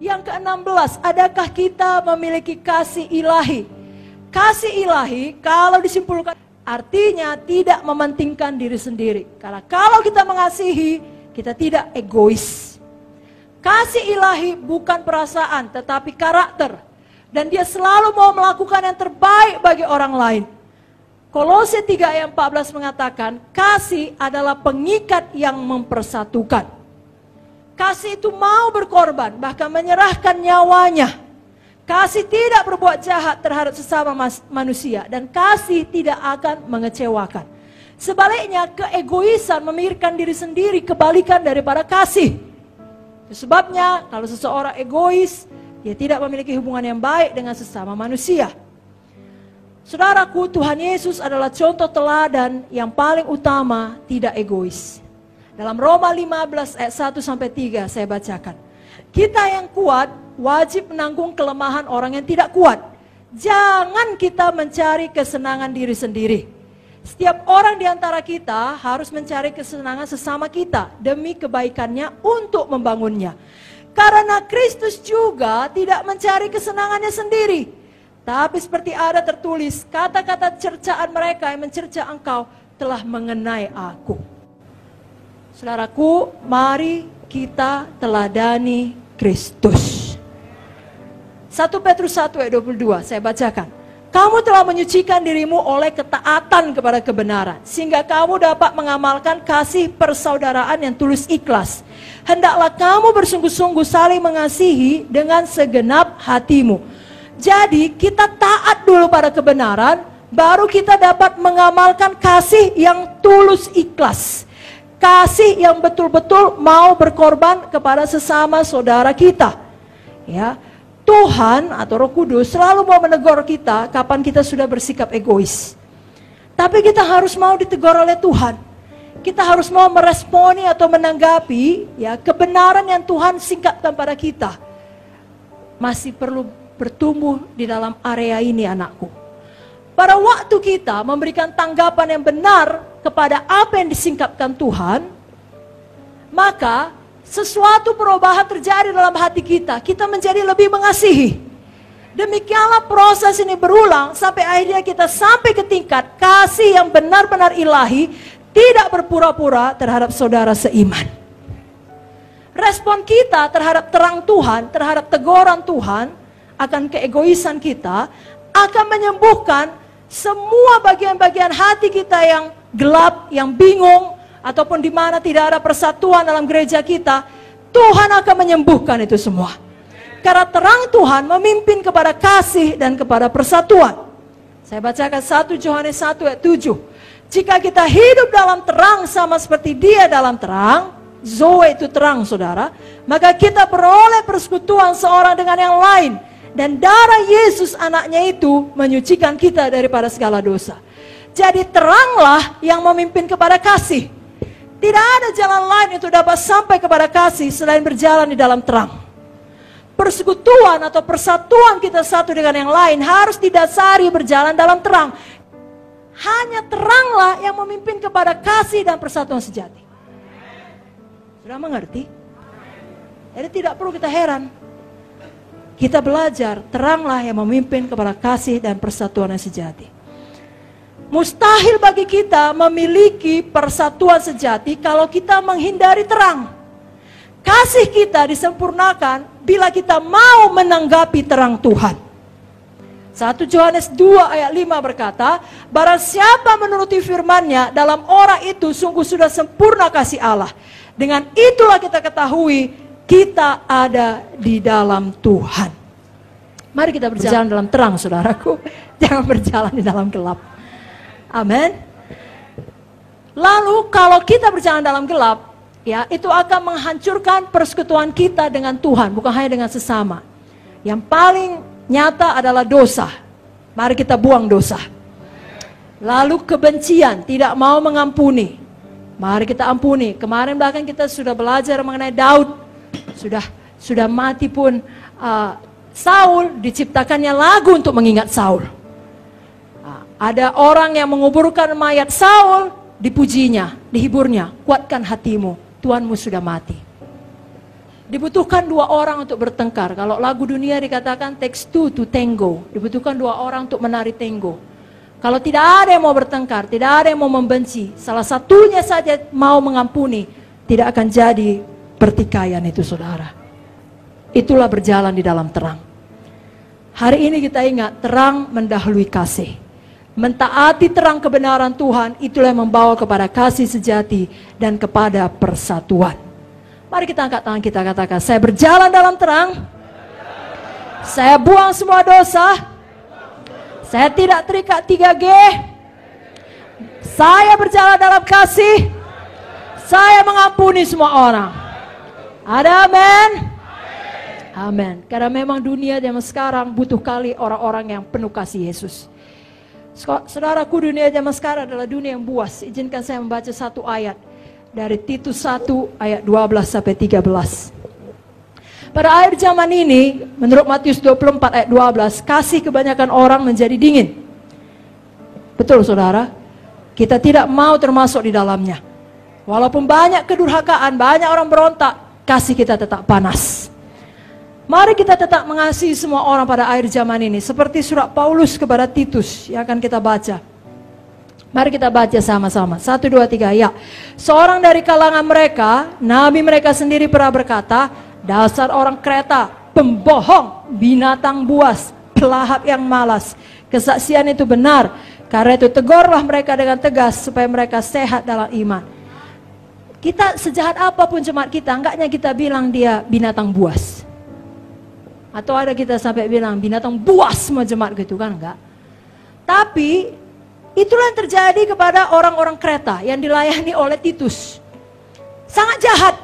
Yang ke-16, adakah kita memiliki kasih ilahi? Kasih ilahi kalau disimpulkan artinya tidak mementingkan diri sendiri. Karena kalau kita mengasihi, kita tidak egois. Kasih ilahi bukan perasaan tetapi karakter. Dan dia selalu mau melakukan yang terbaik bagi orang lain. Kolose 3 ayat 14 mengatakan, kasih adalah pengikat yang mempersatukan. Kasih itu mau berkorban, bahkan menyerahkan nyawanya. Kasih tidak berbuat jahat terhadap sesama manusia. Dan kasih tidak akan mengecewakan. Sebaliknya, keegoisan memikirkan diri sendiri kebalikan daripada kasih. Sebabnya, kalau seseorang egois, dia tidak memiliki hubungan yang baik dengan sesama manusia. Saudaraku, Tuhan Yesus adalah contoh teladan yang paling utama tidak egois. Dalam Roma 15 ayat 1-3 saya bacakan. Kita yang kuat wajib menanggung kelemahan orang yang tidak kuat. Jangan kita mencari kesenangan diri sendiri. Setiap orang di antara kita harus mencari kesenangan sesama kita demi kebaikannya untuk membangunnya. Karena Kristus juga tidak mencari kesenangannya sendiri. Tapi seperti ada tertulis, kata-kata cercaan mereka yang mencerca engkau telah mengenai aku. Saudaraku, mari kita teladani Kristus. 1 Petrus 1 ayat 22, saya bacakan. Kamu telah menyucikan dirimu oleh ketaatan kepada kebenaran, sehingga kamu dapat mengamalkan kasih persaudaraan yang tulus ikhlas. Hendaklah kamu bersungguh-sungguh saling mengasihi dengan segenap hatimu. Jadi kita taat dulu pada kebenaran, baru kita dapat mengamalkan kasih yang tulus ikhlas. Kasih yang betul-betul mau berkorban kepada sesama saudara kita. Ya. Tuhan atau Roh Kudus selalu mau menegur kita kapan kita sudah bersikap egois. Tapi kita harus mau ditegur oleh Tuhan. Kita harus mau meresponi atau menanggapi ya kebenaran yang Tuhan singkapkan pada kita. Masih perlu bertumbuh di dalam area ini, anakku. Pada waktu kita memberikan tanggapan yang benar kepada apa yang disingkapkan Tuhan, maka sesuatu perubahan terjadi dalam hati kita. Kita menjadi lebih mengasihi. Demikianlah proses ini berulang sampai akhirnya kita sampai ke tingkat kasih yang benar-benar ilahi, tidak berpura-pura terhadap saudara seiman. Respon kita terhadap terang Tuhan, terhadap teguran Tuhan, akan keegoisan kita, akan menyembuhkan semua bagian-bagian hati kita yang gelap, yang bingung, ataupun di mana tidak ada persatuan dalam gereja kita. Tuhan akan menyembuhkan itu semua. Karena terang Tuhan memimpin kepada kasih dan kepada persatuan. Saya bacakan 1 Yohanes 1 ayat 7. Jika kita hidup dalam terang sama seperti Dia dalam terang, Zoe itu terang, saudara, maka kita beroleh persekutuan seorang dengan yang lain. Dan darah Yesus anaknya itu menyucikan kita daripada segala dosa. Jadi teranglah yang memimpin kepada kasih. Tidak ada jalan lain untuk dapat sampai kepada kasih selain berjalan di dalam terang. Persekutuan atau persatuan kita satu dengan yang lain harus didasari berjalan dalam terang. Hanya teranglah yang memimpin kepada kasih dan persatuan sejati. Sudah mengerti? Jadi tidak perlu kita heran. Kita belajar teranglah yang memimpin kepada kasih dan persatuan yang sejati. Mustahil bagi kita memiliki persatuan sejati kalau kita menghindari terang. Kasih kita disempurnakan bila kita mau menanggapi terang Tuhan. 1 Yohanes 2 ayat 5 berkata, barang siapa menuruti firman-Nya, dalam orang itu sungguh sudah sempurna kasih Allah. Dengan itulah kita ketahui kita ada di dalam Tuhan. Mari kita berjalan dalam terang, saudaraku. Jangan berjalan di dalam gelap. Amin. Lalu kalau kita berjalan dalam gelap, ya, itu akan menghancurkan persekutuan kita dengan Tuhan, bukan hanya dengan sesama. Yang paling nyata adalah dosa. Mari kita buang dosa. Lalu kebencian, tidak mau mengampuni. Mari kita ampuni. Kemarin bahkan kita sudah belajar mengenai Daud. Sudah mati pun Saul, diciptakannya lagu untuk mengingat Saul. Ada orang yang menguburkan mayat Saul, dipujinya, dihiburnya. Kuatkan hatimu, Tuhanmu sudah mati. Dibutuhkan 2 orang untuk bertengkar. Kalau lagu dunia dikatakan takes 2 to tango. Dibutuhkan 2 orang untuk menari tango. Kalau tidak ada yang mau bertengkar, tidak ada yang mau membenci, salah satunya saja mau mengampuni, tidak akan jadi pertikaian itu, saudara. Itulah berjalan di dalam terang. Hari ini kita ingat, terang mendahului kasih. Mentaati terang kebenaran Tuhan, itulah yang membawa kepada kasih sejati dan kepada persatuan. Mari kita angkat tangan kita, katakan, saya berjalan dalam terang, saya buang semua dosa, saya tidak terikat 3G, saya berjalan dalam kasih, saya mengampuni semua orang. Ada amin? Amin. Karena memang dunia zaman sekarang butuh kali orang-orang yang penuh kasih Yesus. Saudaraku, dunia zaman sekarang adalah dunia yang buas. Izinkan saya membaca 1 ayat dari Titus 1 ayat 12 sampai 13. Pada akhir zaman ini, menurut Matius 24 ayat 12, kasih kebanyakan orang menjadi dingin. Betul, saudara? Kita tidak mau termasuk di dalamnya. Walaupun banyak kedurhakaan, banyak orang berontak, kasih kita tetap panas. Mari kita tetap mengasihi semua orang pada akhir zaman ini, seperti surat Paulus kepada Titus yang akan kita baca. Mari kita baca sama-sama. 1, 2, 3, ya. Seorang dari kalangan mereka, nabi mereka sendiri pernah berkata, dasar orang Kreta, pembohong, binatang buas, pelahap yang malas. Kesaksian itu benar, karena itu tegurlah mereka dengan tegas supaya mereka sehat dalam iman. Kita sejahat apapun jemaat kita, enggaknya kita bilang dia binatang buas. Atau ada kita sampai bilang binatang buas semua jemaat gitu kan, enggak. Tapi itulah yang terjadi kepada orang-orang Kreta yang dilayani oleh Titus. Sangat jahat,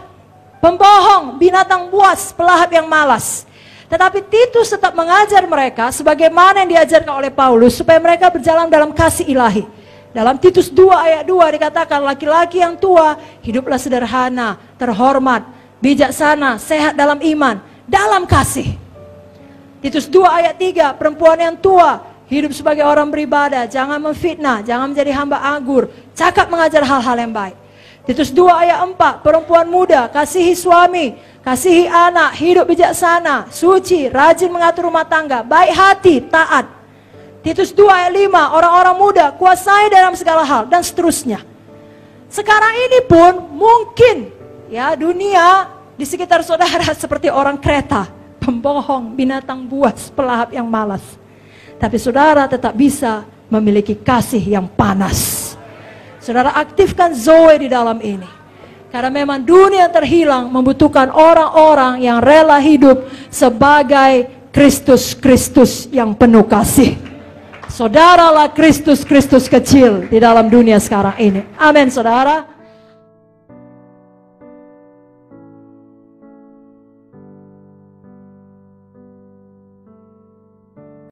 pembohong, binatang buas, pelahap yang malas. Tetapi Titus tetap mengajar mereka sebagaimana yang diajarkan oleh Paulus supaya mereka berjalan dalam kasih ilahi. Dalam Titus 2 ayat 2 dikatakan, laki-laki yang tua hiduplah sederhana, terhormat, bijaksana, sehat dalam iman, dalam kasih. Titus 2 ayat 3, perempuan yang tua hidup sebagai orang beribadah, jangan memfitnah, jangan menjadi hamba anggur, cakap mengajar hal-hal yang baik. Titus 2 ayat 4, perempuan muda kasihi suami, kasihi anak, hidup bijaksana, suci, rajin mengatur rumah tangga, baik hati, taat. Titus 2 ayat 5, orang-orang muda kuasai dalam segala hal, dan seterusnya. Sekarang ini pun mungkin ya dunia di sekitar saudara seperti orang Kreta, pembohong, binatang buas, pelahap yang malas. Tapi saudara tetap bisa memiliki kasih yang panas. Saudara aktifkan Zoe di dalam ini. Karena memang dunia terhilang membutuhkan orang-orang yang rela hidup sebagai Kristus-Kristus yang penuh kasih. Saudaralah Kristus-Kristus kecil di dalam dunia sekarang ini. Amin, saudara.